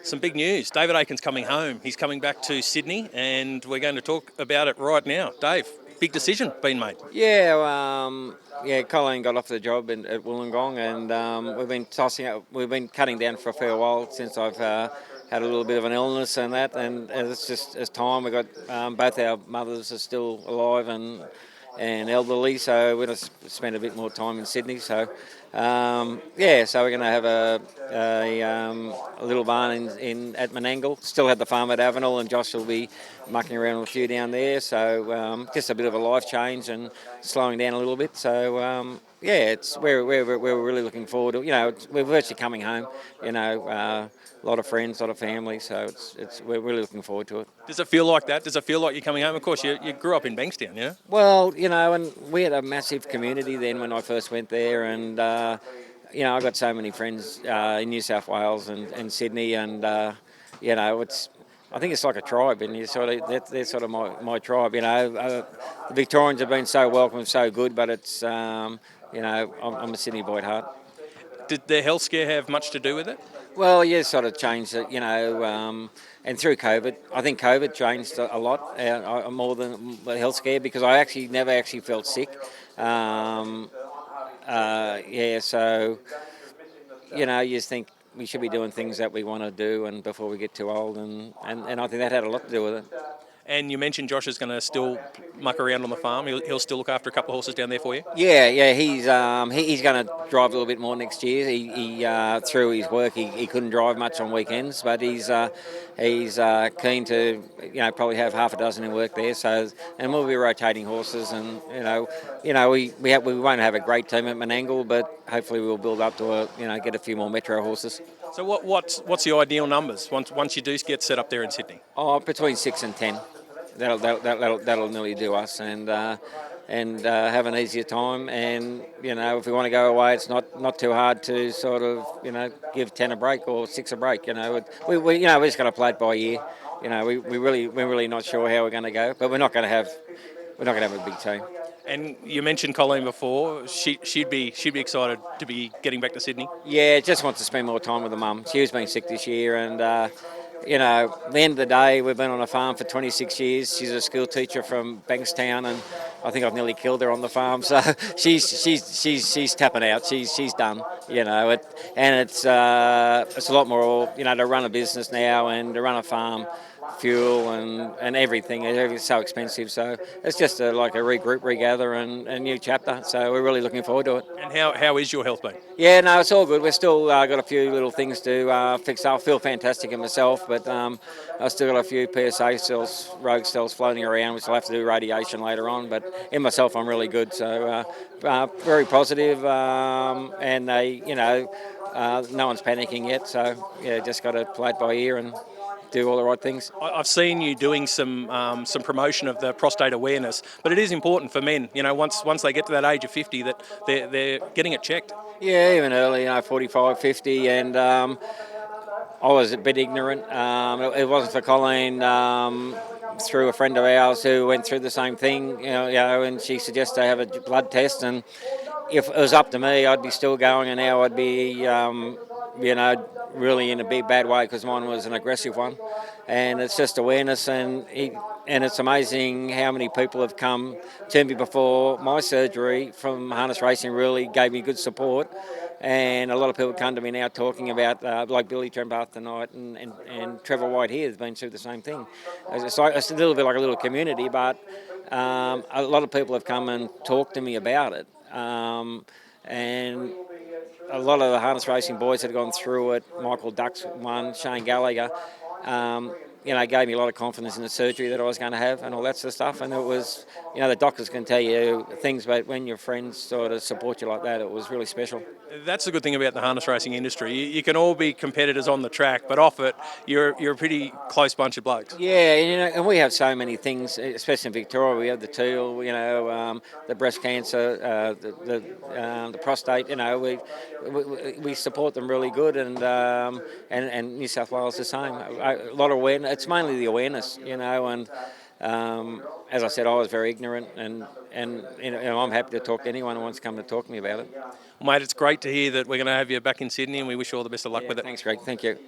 Some big news. David Aiken's coming home. He's coming back to Sydney, and we're going to talk about it right now. Dave, big decision being made. Colleen got off the job at Wollongong, and we've been we've been cutting down for a fair while since I've had a little bit of an illness and that, and it's time. We got both our mothers are still alive and elderly, so we're going to spend a bit more time in Sydney. So so we're going to have a little barn at Menangle. Still have the farm at Avenel, and Josh will be mucking around with a few down there. So just a bit of a life change and slowing down a little bit. So we're really looking forward to. We're virtually coming home. A lot of friends, a lot of family. So we're really looking forward to it. Does it feel like that? Does it feel like you're coming home? Of course, you grew up in Bankstown, yeah? Well, and we had a massive community then when I first went there, and I got so many friends in New South Wales and Sydney, and I think it's like a tribe, and they're sort of my tribe. The Victorians have been so welcome, so good, but it's I'm a Sydney boy at heart. Did the health scare have much to do with it? Well, yeah, sort of changed it, and through COVID, I think COVID changed a lot more than the health scare, because I never actually felt sick. So you just think we should be doing things that we want to do, and before we get too old, and I think that had a lot to do with it. And you mentioned Josh is going to still muck around on the farm. He'll still look after a couple of horses down there for you? Yeah. He's going to drive a little bit more next year. He through his work, he couldn't drive much on weekends, but he's keen to probably have half a dozen in work there. So, and we'll be rotating horses, and we won't have a great team at Menangle, but hopefully we'll build up to get a few more Metro horses. So what's the ideal numbers once you do get set up there in Sydney? Oh, between 6 and 10. That'll nearly do us, and have an easier time. And if we want to go away, it's not too hard to sort of give 10 a break or 6 a break. We're just going to play it by ear. We're really not sure how we're going to go, but we're not going to have a big team. And you mentioned Colleen before. She'd be excited to be getting back to Sydney. Yeah, just wants to spend more time with her mum. She was been sick this year, and at the end of the day, we've been on a farm for 26 years. She's a school teacher from Bankstown, and I think I've nearly killed her on the farm. So she's tapping out. She's done. It's a lot more. To run a business now and to run a farm. Fuel and everything. Everything's so expensive. So it's just like a regroup, regather, and a new chapter. So we're really looking forward to it. And how is your health been? Yeah, no, it's all good. We've still got a few little things to fix up. I feel fantastic in myself, but I've still got a few PSA cells, rogue cells floating around, which I'll have to do radiation later on. But in myself, I'm really good. So very positive, and no one's panicking yet. So yeah, just got to play it by ear and do all the right things. I've seen you doing some promotion of the prostate awareness, but it is important for men. Once they get to that age of 50, that they're getting it checked. Yeah, even early, 45, 50, and I was a bit ignorant. It wasn't for Colleen. Through a friend of ours who went through the same thing, and she suggested I have a blood test, and if it was up to me, I'd be still going, and now I'd be, really in a big bad way, because mine was an aggressive one. And it's just awareness, and it's amazing how many people have come to me before my surgery from harness racing. Really gave me good support, and a lot of people come to me now talking about like Billy Trembath tonight, and Trevor White here has been through the same thing. It's a little bit like a little community, but a lot of people have come and talked to me about it, and a lot of the harness racing boys that have gone through it, Michael Ducks one, Shane Gallagher, gave me a lot of confidence in the surgery that I was going to have and all that sort of stuff. And it was, the doctors can tell you things, but when your friends sort of support you like that, it was really special. That's the good thing about the harness racing industry. You can all be competitors on the track, but off it, you're a pretty close bunch of blokes. Yeah, and we have so many things, especially in Victoria. We have the teal, the breast cancer, the prostate. We support them really good, and New South Wales the same. A lot of awareness. It's mainly the awareness, and. As I said, I was very ignorant, and I'm happy to talk to anyone who wants to come to talk to me about it. Well, mate, it's great to hear that we're going to have you back in Sydney, and we wish you all the best of luck with it. Thanks, Greg. Thank you.